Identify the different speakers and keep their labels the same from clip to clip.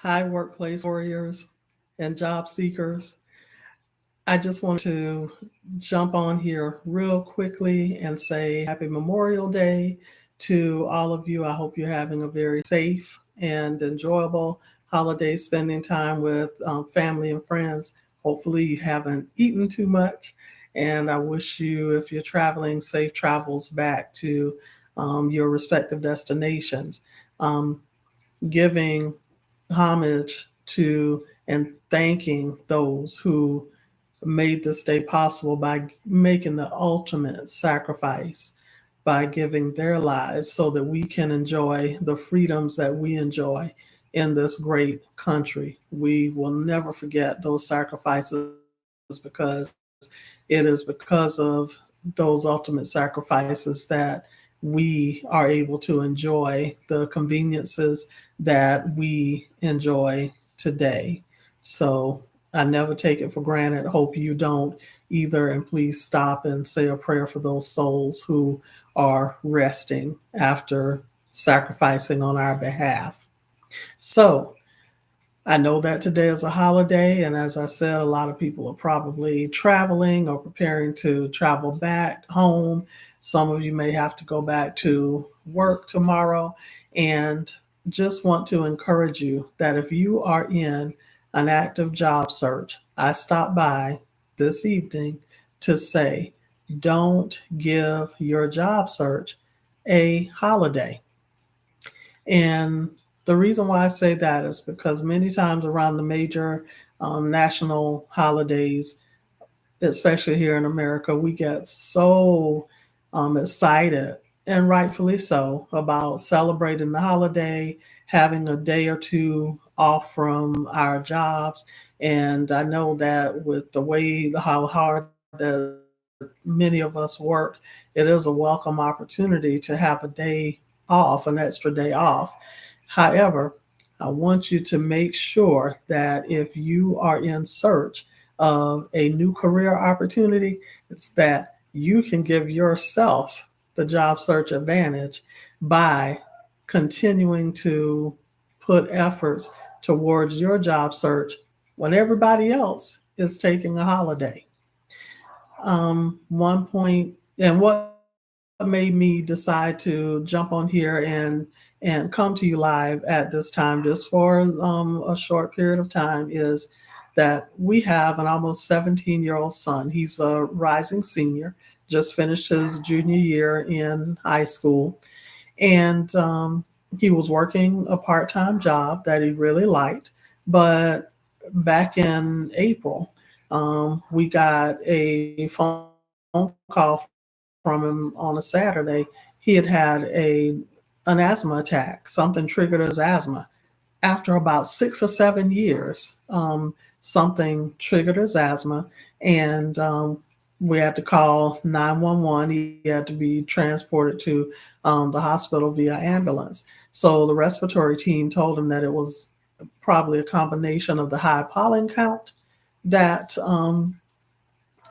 Speaker 1: Hi, workplace warriors and job seekers. I just want to jump on here real quickly and say happy Memorial Day to all of you. I hope you're having a very safe and enjoyable holiday, spending time with family and friends. Hopefully, you haven't eaten too much. And I wish you, if you're traveling, safe travels back to your respective destinations. Um, Giving homage to and thanking those who made this day possible by making the ultimate sacrifice by giving their lives so that we can enjoy the freedoms that we enjoy in this great country. We will never forget those sacrifices because it is because of those ultimate sacrifices that we are able to enjoy the conveniences that we enjoy today. So I never take it for granted. Hope you don't either. And please stop and say a prayer for those souls who are resting after sacrificing on our behalf. So I know that today is a holiday, and as I said, a lot of people are probably traveling or preparing to travel back home. Some of you may have to go back to work tomorrow, and just want to encourage you that if you are in an active job search, I stopped by this evening to say, don't give your job search a holiday. And the reason why I say that is because many times around the major national holidays, especially here in America, we get so excited, and rightfully so, about celebrating the holiday, having a day or two off from our jobs. And I know that with the way how hard that many of us work, it is a welcome opportunity to have a day off, an extra day off. However, I want you to make sure that if you are in search of a new career opportunity, it's that you can give yourself the job search advantage by continuing to put efforts towards your job search when everybody else is taking a holiday. One point, and what made me decide to jump on here and come to you live at this time, just for a short period of time, is that we have an almost 17-year-old son. He's a rising senior, just finished his junior year in high school, and he was working a part-time job that he really liked. But back in April, we got a phone call from him on a Saturday. He had had an asthma attack. Something triggered his asthma. After about 6 or 7 years, something triggered his asthma, and we had to call 911. He had to be transported to the hospital via ambulance. So the respiratory team told him that it was probably a combination of the high pollen count that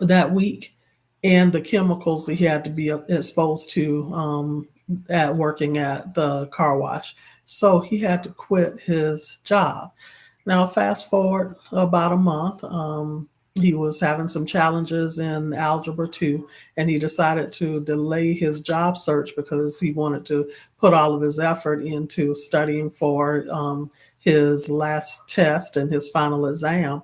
Speaker 1: that week and the chemicals that he had to be exposed to at working at the car wash. So he had to quit his job. Now, fast forward about a month, he was having some challenges in Algebra 2, and he decided to delay his job search because he wanted to put all of his effort into studying for his last test and his final exam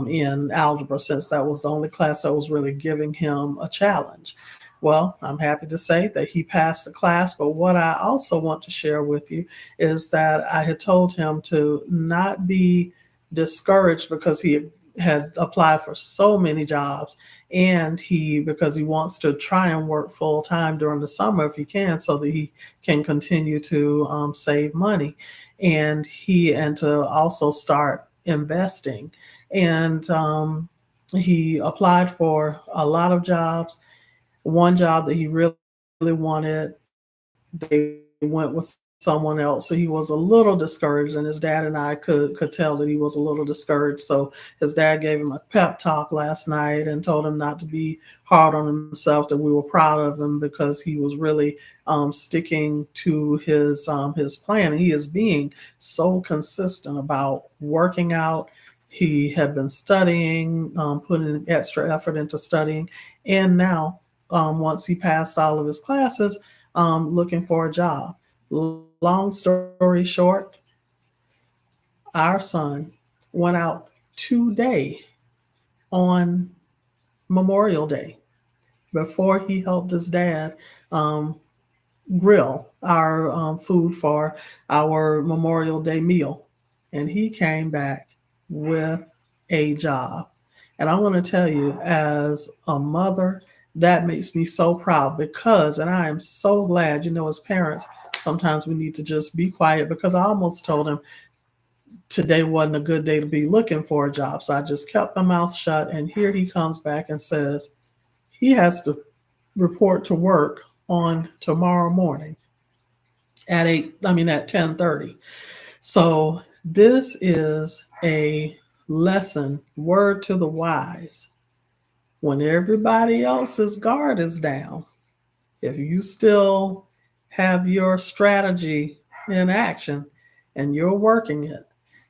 Speaker 1: in algebra, since that was the only class that was really giving him a challenge. Well, I'm happy to say that he passed the class, but what I also want to share with you is that I had told him to not be discouraged because he had applied for so many jobs, and he because he wants to try and work full time during the summer if he can, so that he can continue to save money, and to also start investing. And he applied for a lot of jobs. One job that he really wanted, they went with somebody else. someone else. So he was a little discouraged, and his dad and I could tell that he was a little discouraged. So his dad gave him a pep talk last night and told him not to be hard on himself. That we were proud of him because he was really sticking to his plan. He is being so consistent about working out. He had been studying, putting extra effort into studying, and now once he passed all of his classes, looking for a job. Long story short, our son went out today on Memorial Day before he helped his dad um, grill our food for our Memorial Day meal. And he came back with a job. And I'm going to tell you, as a mother, that makes me so proud because, and I am so glad, as parents, sometimes we need to just be quiet because I almost told him today wasn't a good day to be looking for a job. So I just kept my mouth shut. And here he comes back and says he has to report to work on tomorrow morning at 10:30. So this is a lesson, word to the wise. When everybody else's guard is down, if you still have your strategy in action and you're working it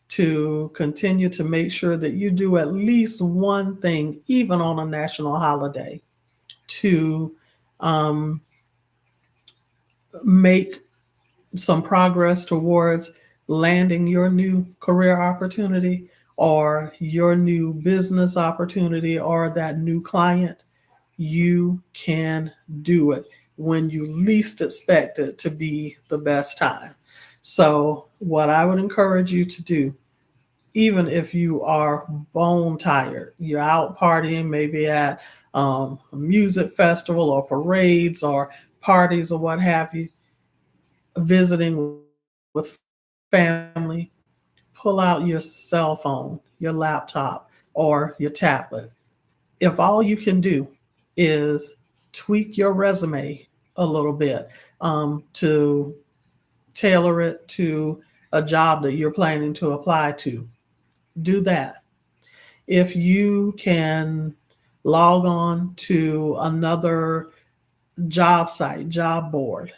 Speaker 1: to continue to make sure that you do at least one thing, even on a national holiday, to um, make some progress towards landing your new career opportunity or your new business opportunity or that new client, you can do it when you least expect it to be the best time. So, what I would encourage you to do, even if you are bone tired, you're out partying, maybe at a music festival or parades or parties or what have you, visiting with family, pull out your cell phone, your laptop, or your tablet. If all you can do is tweak your resume a little bit to tailor it to a job that you're planning to apply to, do that. If you can log on to another job site, job board,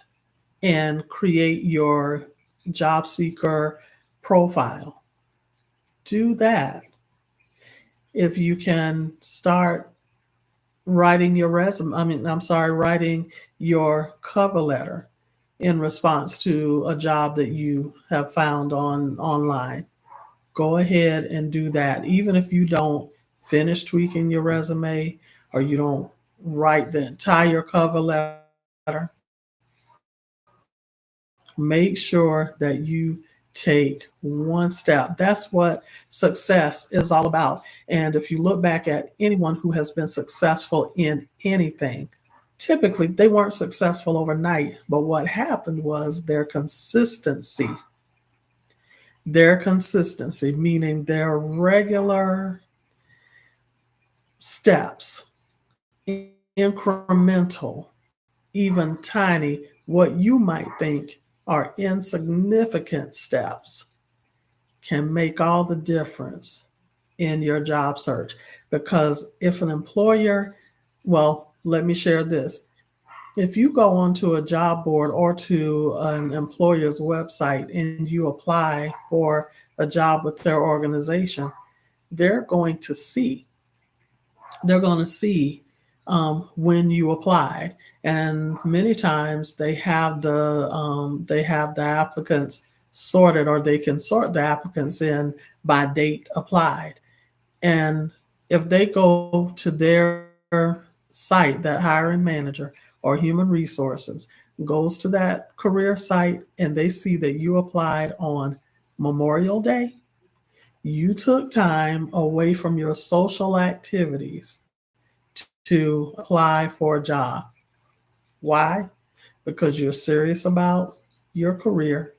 Speaker 1: and create your job seeker profile, do that. If you can start writing your resume, writing your cover letter in response to a job that you have found online, go ahead and do that. Even if you don't finish tweaking your resume or you don't write the entire cover letter, make sure that you take one step. That's what success is all about. And if you look back at anyone who has been successful in anything, typically they weren't successful overnight, but what happened was their consistency, meaning their regular steps, incremental, even tiny, what you might think are insignificant steps can make all the difference in your job search. Because if an employer, well, let me share this. If you go onto a job board or to an employer's website and you apply for a job with their organization, they're going to see they're going to see when you applied, and many times they have the applicants sorted, or they can sort the applicants in by date applied. And if they go to their site, that hiring manager or human resources goes to that career site and they see that you applied on Memorial Day, you took time away from your social activities to apply for a job. Why? Because you're serious about your career,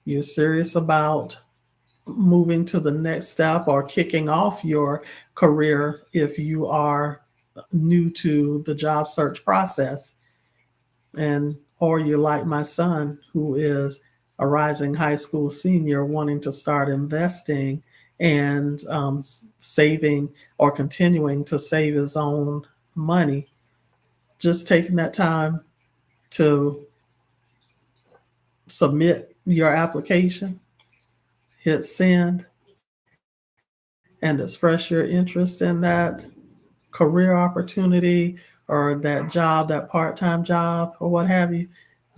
Speaker 1: you're serious about moving to the next step or kicking off your career if you are new to the job search process. And or you're like my son, who is a rising high school senior wanting to start investing and saving or continuing to save his own money, just taking that time to submit your application, hit send, and express your interest in that career opportunity or that job, that part time job, or what have you,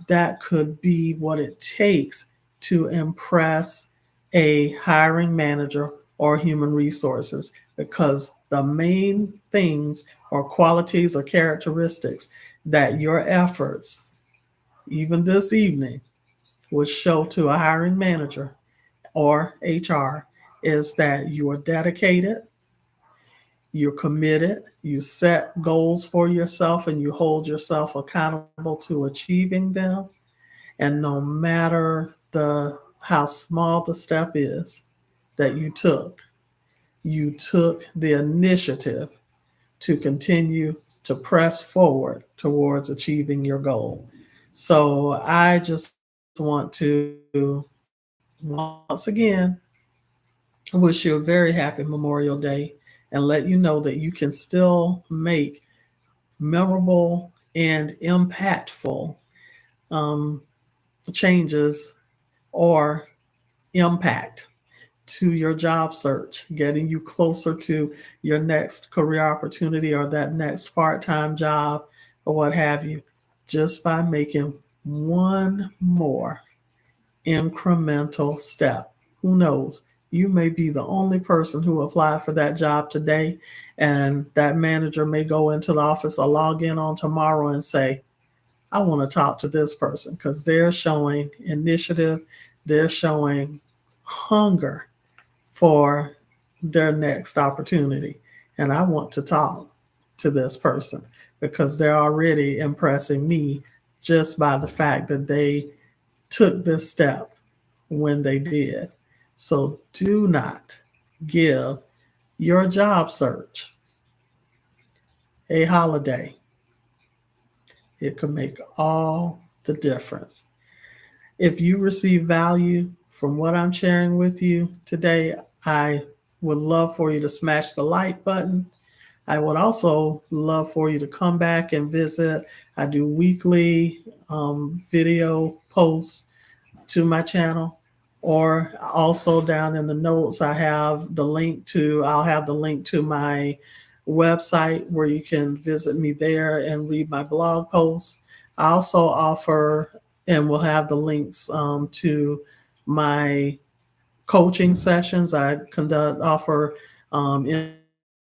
Speaker 1: that could be what it takes to impress a hiring manager or human resources, because the main things or qualities or characteristics that your efforts, even this evening, would show to a hiring manager or HR is that you are dedicated, you're committed, you set goals for yourself, and you hold yourself accountable to achieving them. And no matter the how small the step is that you took the initiative to continue to press forward towards achieving your goal. So I just want to once again wish you a very happy Memorial Day and let you know that you can still make memorable and impactful um, changes or impact to your job search, getting you closer to your next career opportunity or that next part time job or what have you, just by making one more incremental step. Who knows? You may be the only person who applied for that job today, and that manager may go into the office or log in on tomorrow and say, I want to talk to this person because they're showing initiative, they're showing hunger for their next opportunity. And I want to talk to this person because they're already impressing me just by the fact that they took this step when they did. So do not give your job search a holiday. It could make all the difference. If you receive value from what I'm sharing with you today, I would love for you to smash the like button. I would also love for you to come back and visit. I do weekly video posts to my channel, or also down in the notes I'll have the link to my website where you can visit me there and read my blog posts. I also offer and will have the links to my coaching sessions. I offer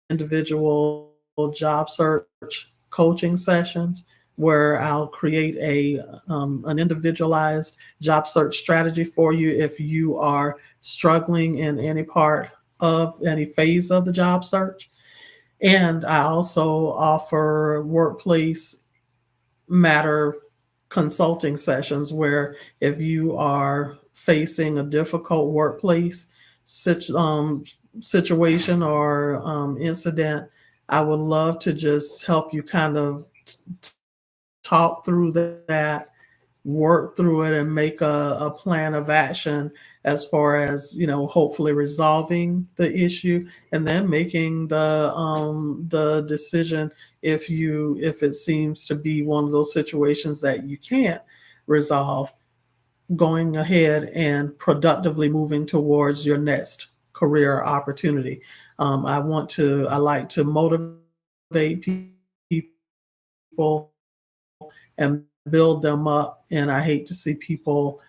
Speaker 1: individual job search coaching sessions where I'll create an individualized job search strategy for you if you are struggling in any part of any phase of the job search. And I also offer workplace matter consulting sessions where if you are facing a difficult workplace situation or incident, I would love to just help you kind of talk through that, work through it, and make a plan of action as far as hopefully resolving the issue and then making the decision if it seems to be one of those situations that you can't resolve, going ahead and productively moving towards your next career opportunity. I like to motivate people and build them up. And I hate to see people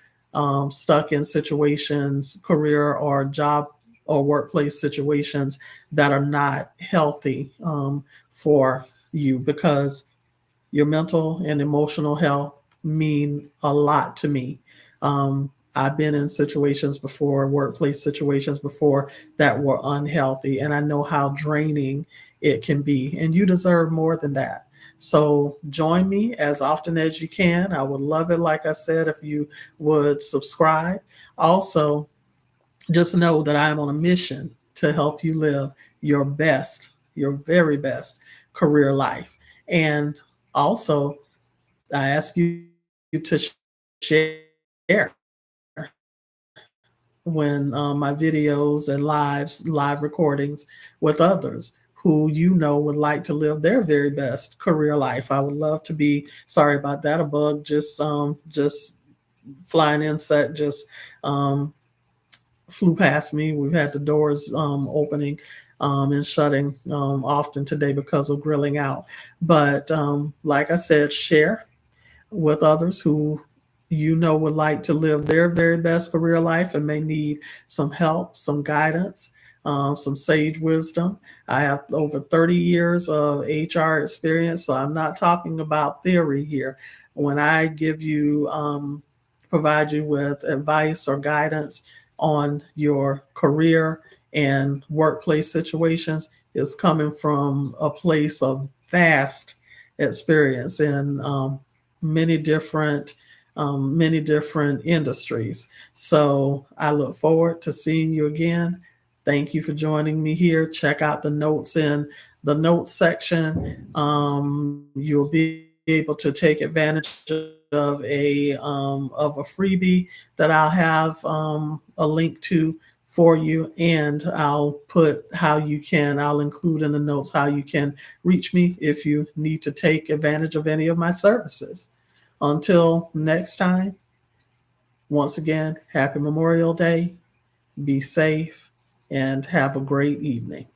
Speaker 1: stuck in situations, career or job or workplace situations that are not healthy for you, because your mental and emotional health mean a lot to me. I've been in situations before, workplace situations before, that were unhealthy, and I know how draining it can be. And you deserve more than that. So join me as often as you can. I would love it, like I said, if you would subscribe. Also, just know that I am on a mission to help you live your best, your very best career life. And also, I ask you to share my videos and live recordings with others who would like to live their very best career life. I would love to be. Sorry about that. A bug just flying insect just um, flew past me. We've had the doors opening and shutting often today because of grilling out. But like I said, share with others who would like to live their very best career life and may need some help, some guidance, some sage wisdom. I have over 30 years of HR experience, so I'm not talking about theory here. When I provide you with advice or guidance on your career and workplace situations, is coming from a place of vast experience in many different many different industries. So I look forward to seeing you again. Thank you for joining me here. Check out the notes in the notes section. You'll be able to take advantage of a freebie that I'll have a link to for you, and I'll put how you can. I'll include in the notes how you can reach me if you need to take advantage of any of my services. Until next time, once again, happy Memorial Day. Be safe and have a great evening.